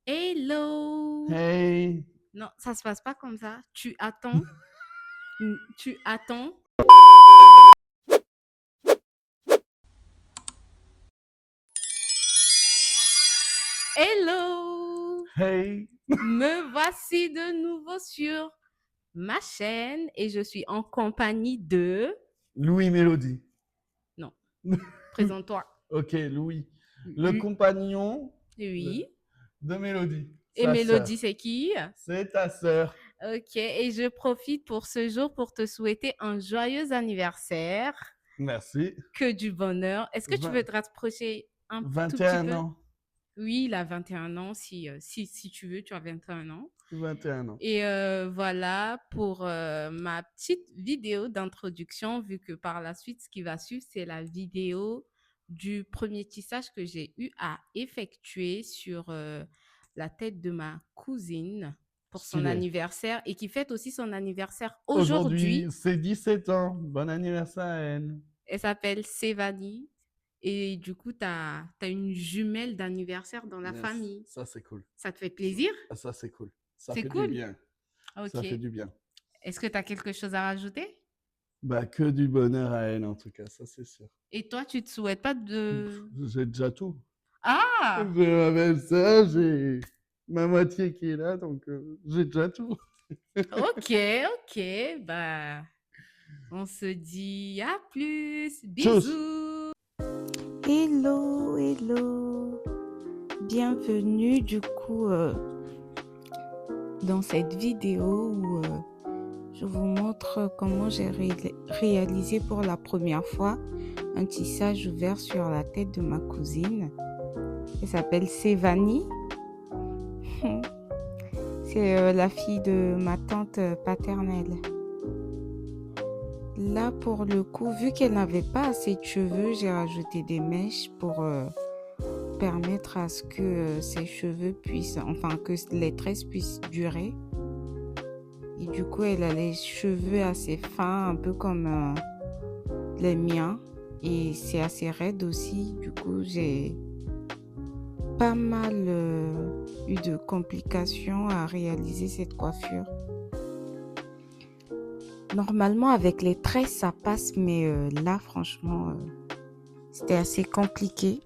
Hello! Hey, Non, ça se passe pas comme ça. Tu attends, tu attends. Hello! hey, Me voici de nouveau sur ma chaîne et je suis en compagnie de... Louis Mélodie. Non, présente-toi. Ok, Louis, le Oui. compagnon Oui. de Mélodie, Et sa Mélodie, sœur. c'est qui? C'est ta sœur. Ok, et je profite pour ce jour pour te souhaiter un joyeux anniversaire. Merci. Que du bonheur. Est-ce que tu veux te rapprocher un tout petit 21 peu? ans. Oui, il a 21 ans, si tu veux, tu as 21 ans. 21 ans. Et voilà pour ma petite vidéo d'introduction, vu que par la suite, ce qui va suivre, c'est la vidéo du premier tissage que j'ai eu à effectuer sur la tête de ma cousine pour son Stylé. anniversaire et qui fête aussi son anniversaire Aujourd'hui, aujourd'hui. c'est 17 ans. Bon anniversaire à elle. Elle s'appelle Sévanie. Et du coup, tu as une jumelle d'anniversaire dans la Yes, famille. ça c'est cool. Ça te fait plaisir? Ça c'est cool. Ça C'est fait du cool. bien. Ok. Ça fait du bien. Est-ce que tu as quelque chose à rajouter? Bah, que du bonheur à elle en tout cas, ça c'est sûr. Et toi, tu te souhaites pas de... J'ai déjà tout. J'ai Ah! ma belle-sœur, j'ai ma moitié qui est là, donc j'ai déjà tout. Ok, ok. Bah, on se dit à plus. Tchuss. Bisous. Hello, hello. Bienvenue du coup dans cette vidéo où je vous montre comment j'ai réalisé pour la première fois un tissage ouvert sur la tête de ma cousine. Elle s'appelle Sévanie. C'est la fille de ma tante paternelle. Là, pour le coup, vu qu'elle n'avait pas assez de cheveux, j'ai rajouté des mèches pour permettre à ce que ses cheveux puissent, enfin que les tresses puissent durer. Et du coup, elle a les cheveux assez fins, un peu comme les miens. Et c'est assez raide aussi. Du coup, j'ai pas mal eu de complications à réaliser cette coiffure. Normalement, avec les tresses, ça passe, mais là, franchement, c'était assez compliqué.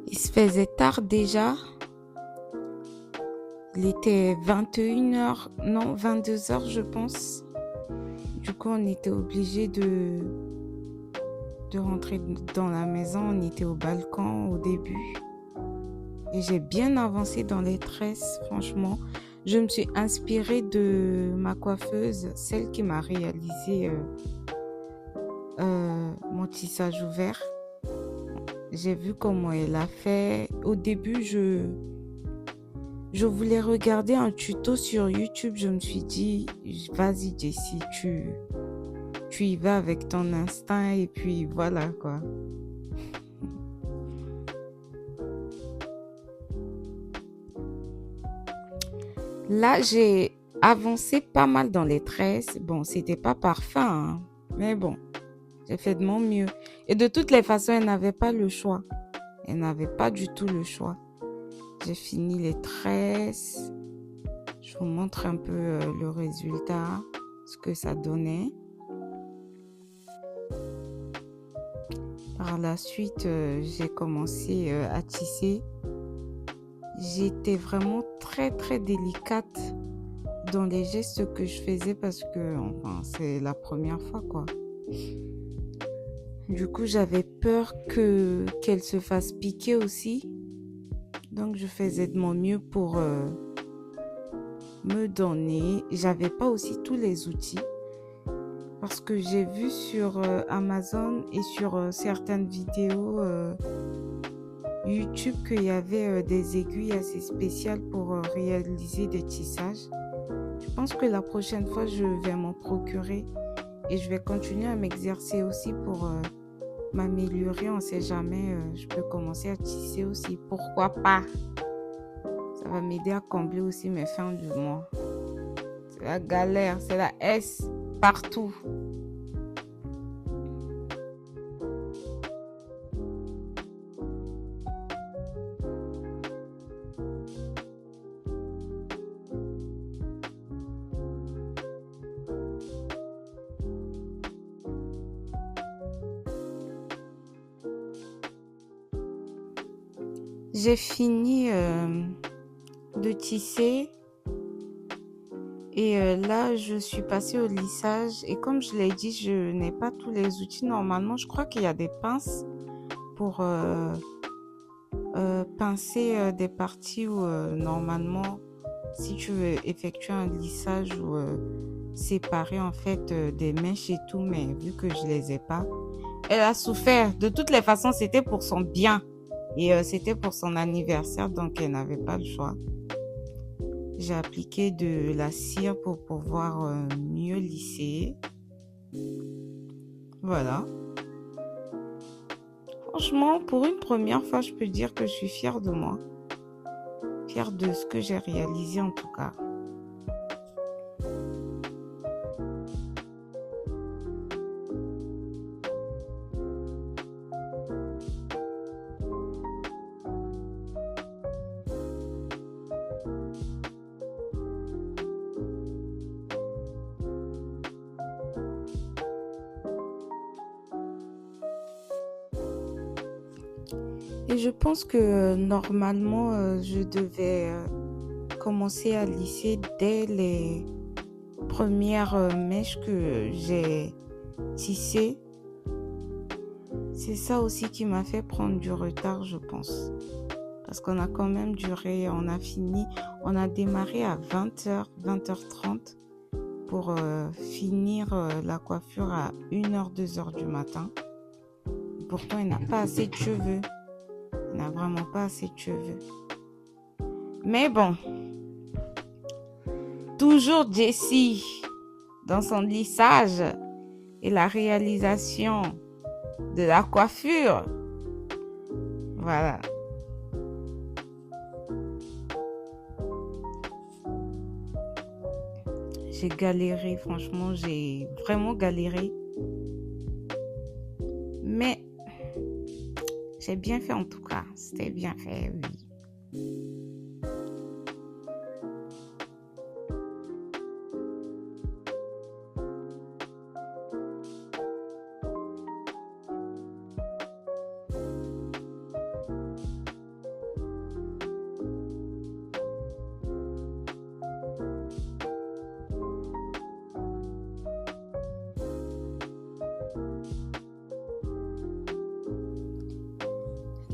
Il se faisait tard déjà. Il était 21h, non, 22h, je pense. Du coup, on était obligé de rentrer dans la maison. On était au balcon au début. Et j'ai bien avancé dans les tresses, franchement. Je me suis inspirée de ma coiffeuse, celle qui m'a réalisé mon tissage ouvert. J'ai vu comment elle a fait. Au début, je voulais regarder un tuto sur YouTube. Je me suis dit, vas-y Jessie, tu y vas avec ton instinct et puis voilà quoi. Là, j'ai avancé pas mal dans les tresses. Bon, c'était pas parfait, hein, mais bon, j'ai fait de mon mieux. Et de toutes les façons, elle n'avait pas le choix. Elle n'avait pas du tout le choix. J'ai fini les tresses. Je vous montre un peu le résultat, ce que ça donnait. Par la suite, j'ai commencé à tisser. J'étais vraiment très très délicate dans les gestes que je faisais parce que enfin, c'est la première fois quoi. Du coup, j'avais peur qu'elle se fasse piquer aussi. Donc, je faisais de mon mieux pour me donner. J'avais pas aussi tous les outils. Parce que j'ai vu sur Amazon et sur certaines vidéos YouTube qu'il y avait des aiguilles assez spéciales pour réaliser des tissages. Je pense que la prochaine fois, je vais m'en procurer et je vais continuer à m'exercer aussi pour m'améliorer. On ne sait jamais, je peux commencer à tisser aussi. Pourquoi pas? Ça va m'aider à combler aussi mes fins du mois. C'est la galère, c'est la S partout. J'ai fini de tisser et là je suis passée au lissage et comme je l'ai dit, je n'ai pas tous les outils. Normalement, je crois qu'il y a des pinces pour pincer des parties où normalement, si tu veux effectuer un lissage ou séparer en fait des mèches et tout, mais vu que je les ai pas, elle a souffert. De toutes les façons, c'était pour son bien. Et c'était pour son anniversaire, donc elle n'avait pas le choix. J'ai appliqué de la cire pour pouvoir mieux lisser. Voilà. Franchement, pour une première fois, je peux dire que je suis fière de moi. Fière de ce que j'ai réalisé en tout cas. Et je pense que normalement, je devais commencer à lisser dès les premières mèches que j'ai tissées. C'est ça aussi qui m'a fait prendre du retard, je pense. Parce qu'on a quand même duré, on a fini, on a démarré à 20h, 20h30 pour finir la coiffure à 1h, 2h du matin. Pourtant, il n'a pas assez de cheveux. Il n'a vraiment pas assez de cheveux. Mais bon, toujours Jessie dans son lissage et la réalisation de la coiffure. Voilà. J'ai galéré, franchement, j'ai vraiment galéré. Mais j'ai bien fait en tout cas. C'était bien fait, oui.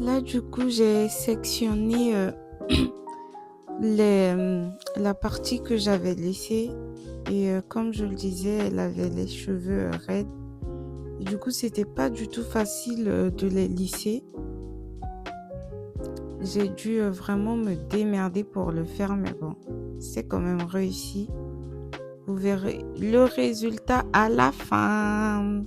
Là, du coup, j'ai sectionné la partie que j'avais laissée. Et comme je le disais, elle avait les cheveux raides. Et du coup, c'était pas du tout facile de les lisser. J'ai dû vraiment me démerder pour le faire, mais bon, c'est quand même réussi. Vous verrez le résultat à la fin.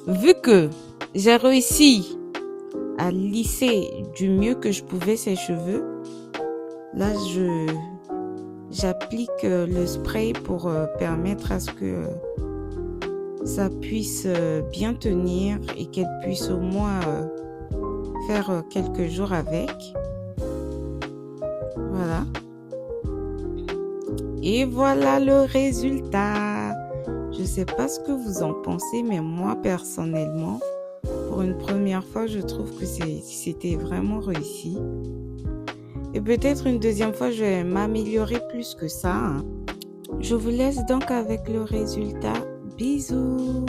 Vu que j'ai réussi à lisser du mieux que je pouvais ses cheveux, là j'applique le spray pour permettre à ce que ça puisse bien tenir et qu'elle puisse au moins faire quelques jours avec. Voilà. Et voilà le résultat. Je sais pas ce que vous en pensez, mais moi personnellement, pour une première fois, je trouve que c'était vraiment réussi. Et peut-être une deuxième fois, je vais m'améliorer plus que ça, hein. Je vous laisse donc avec le résultat. Bisous!